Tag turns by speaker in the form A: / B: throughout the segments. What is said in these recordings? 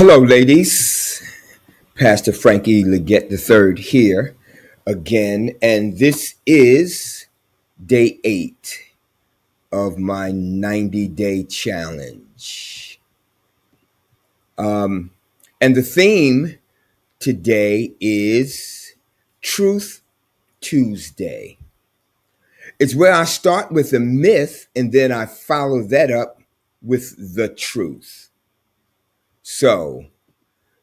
A: Hello, ladies. Pastor Frankie Leggett III here again, and this is day 8 of my 90-day challenge. And the theme today is Truth Tuesday. It's where I start with a myth and then I follow that up with the truth. So,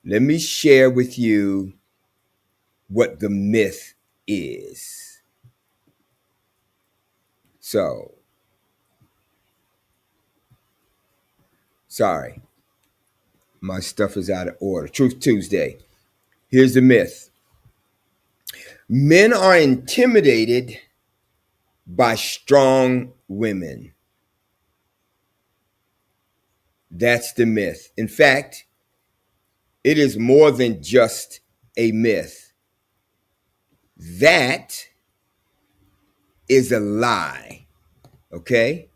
A: let me share with you what the myth is. So, sorry, my stuff is out of order. Truth Tuesday. Here's the myth: men are intimidated by strong women. That's the myth. In fact, it is more than just a myth. That is a lie, okay?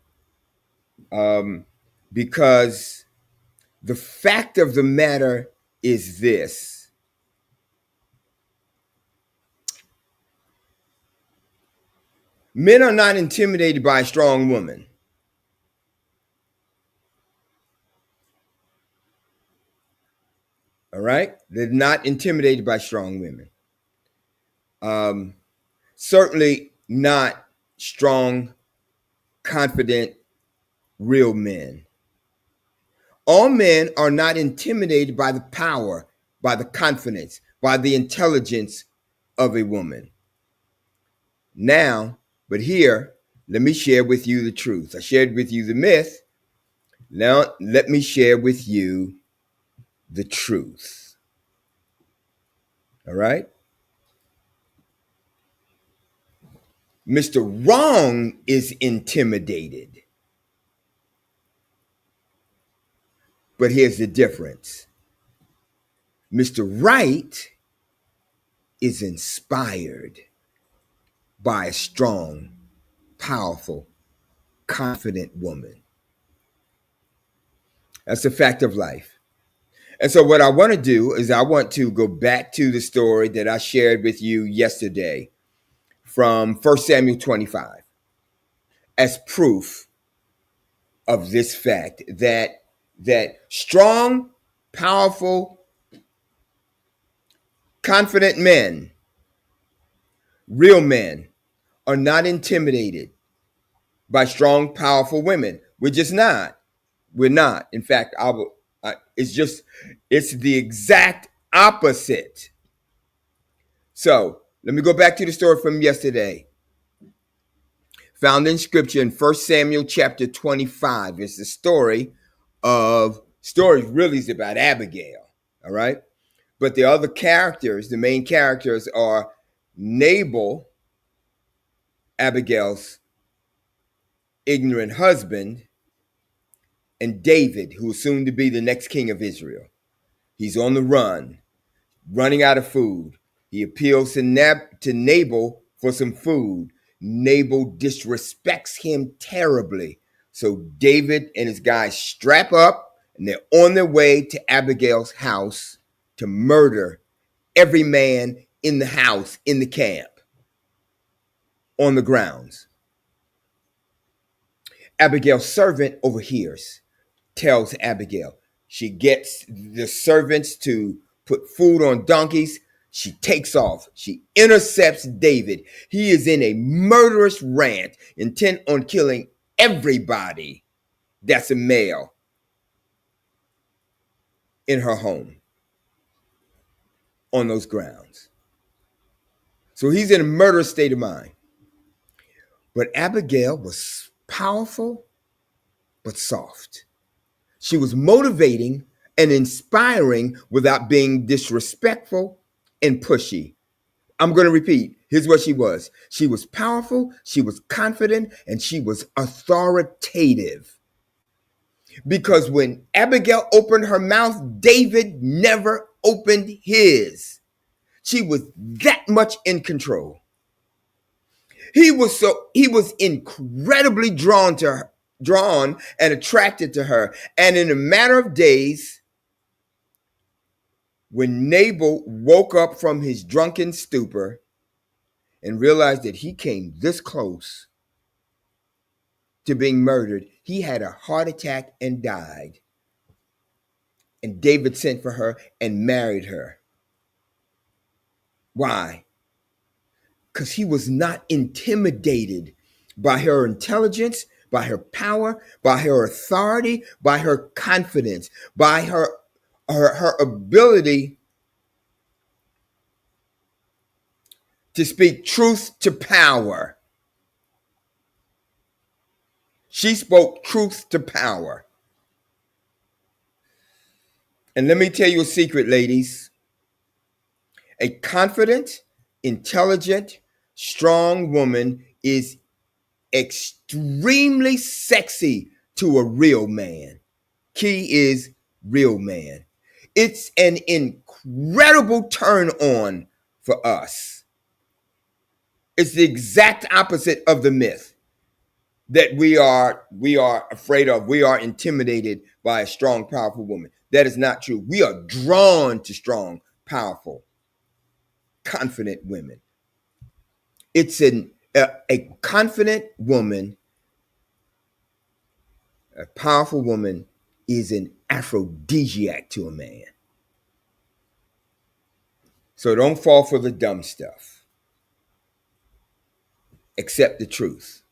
A: Because the fact of the matter is this: men are not intimidated by a strong woman. All right? They're not intimidated by strong women. Certainly not strong, confident, real men. All men are not intimidated by the power, by the confidence, by the intelligence of a woman. Now, but here, let me share with you the truth. I shared with you the myth. Now, let me share with you the truth. All right? Mr. Wrong is intimidated. But here's the difference: Mr. Right is inspired by a strong, powerful, confident woman. That's a fact of life. And so, what I want to do is, I want to go back to the story that I shared with you yesterday from 1 Samuel 25 as proof of this fact that strong, powerful, confident men, real men, are not intimidated by strong, powerful women. We're just not. We're not. In fact, it's the exact opposite. So let me go back to the story from yesterday, found in scripture in 1 Samuel chapter 25. It's the story really is about Abigail. All right. But the other characters, the main characters, are Nabal, Abigail's ignorant husband, and David, who is soon to be the next king of Israel. He's on the run, running out of food. He appeals to Nabal for some food. Nabal disrespects him terribly. So David and his guys strap up, and they're on their way to Abigail's house to murder every man in the house, in the camp, on the grounds. Abigail's servant overhears, tells Abigail. She gets the servants to put food on donkeys. She takes off. She intercepts David. He is in a murderous rant, intent on killing everybody that's a male in her home on those grounds. So he's in a murderous state of mind. But Abigail was powerful, but soft. She was motivating and inspiring without being disrespectful and pushy. I'm going to repeat. Here's what she was. She was powerful, she was confident, and she was authoritative. Because when Abigail opened her mouth, David never opened his. She was that much in control. He was incredibly drawn and attracted to her. And in a matter of days, When Nabal woke up from his drunken stupor and realized that he came this close to being murdered, he had a heart attack and died. And David sent for her and married her. Why? Because he was not intimidated by her intelligence, by her power, by her authority, by her confidence, by her ability to speak truth to power. She spoke truth to power. And let me tell you a secret, ladies. A confident, intelligent, strong woman is extremely sexy to a real man. Key is real man. It's an incredible turn on for us. It's the exact opposite of the myth that we are afraid of. We are intimidated by a strong, powerful woman. That is not true. We are drawn to strong, powerful, confident women. It's a confident woman, a powerful woman is an aphrodisiac to a man. So don't fall for the dumb stuff. Accept the truth.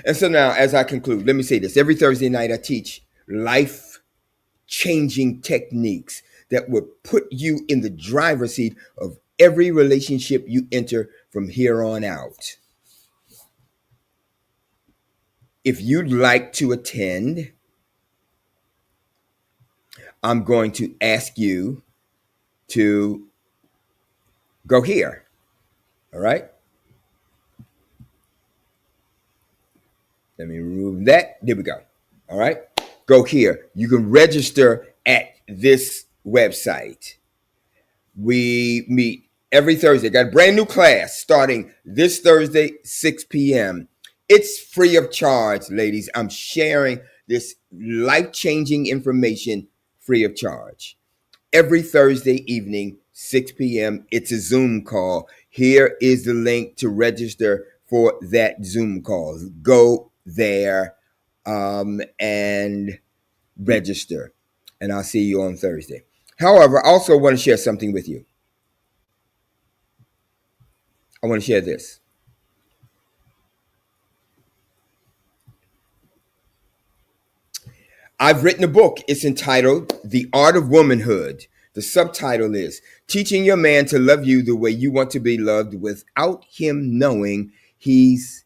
A: And so now, as I conclude, let me say this. Every Thursday night, I teach life-changing techniques that would put you in the driver's seat of every relationship you enter from here on out. If you'd like to attend, I'm going to ask you to go here. All right? Let me remove that. There we go. All right? Go here. You can register at this website. We meet every Thursday. Got a brand new class starting this Thursday, 6 p.m. It's free of charge, ladies. I'm sharing this life-changing information free of charge. Every Thursday evening, 6 p.m., it's a Zoom call. Here is the link to register for that Zoom call. Go there and register. And I'll see you on Thursday. However, I also want to share something with you. I want to share this. I've written a book. It's entitled The Art of Womanhood. The subtitle is Teaching Your Man to Love You the Way You Want to Be Loved Without Him Knowing He's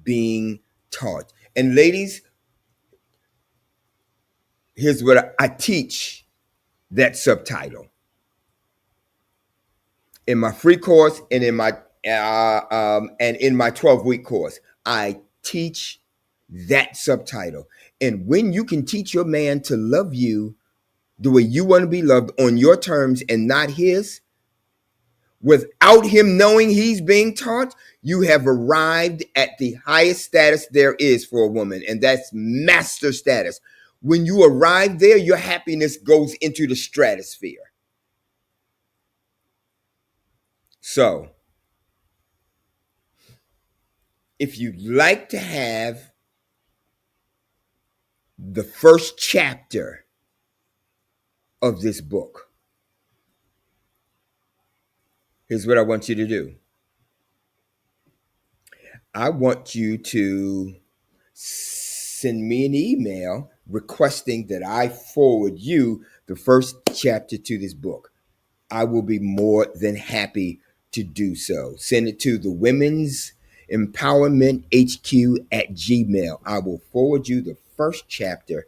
A: Being Taught. And ladies, here's what I teach that subtitle. In my free course and in my 12-week course, I teach that subtitle. And when you can teach your man to love you the way you want to be loved on your terms and not his, without him knowing he's being taught, you have arrived at the highest status there is for a woman, and that's master status. When you arrive there, your happiness goes into the stratosphere. So, if you'd like to have the first chapter of this book, here's what I want you to do. I want you to send me an email requesting that I forward you the first chapter to this book. I will be more than happy to do so. Send it to the Women's Empowerment HQ at Gmail. I will forward you the first chapter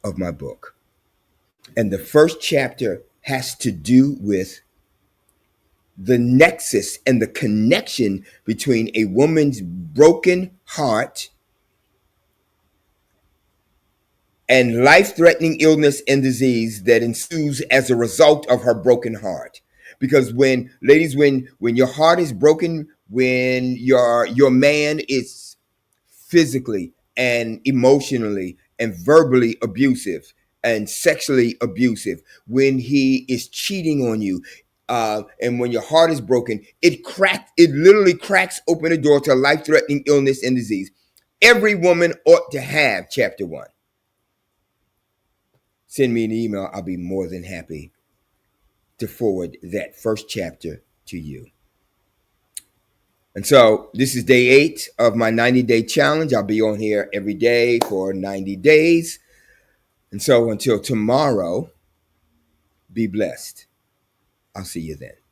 A: of my book. And the first chapter has to do with the nexus and the connection between a woman's broken heart and life-threatening illness and disease that ensues as a result of her broken heart. Because when your heart is broken, when your man is physically and emotionally and verbally abusive, and sexually abusive, when he is cheating on you, and when your heart is broken, it literally cracks open the door to life-threatening illness and disease. Every woman ought to have chapter 1. Send me an email. I'll be more than happy to forward that first chapter to you. And so this is day 8 of my 90-day challenge. I'll be on here every day for 90 days. And so until tomorrow, be blessed. I'll see you then.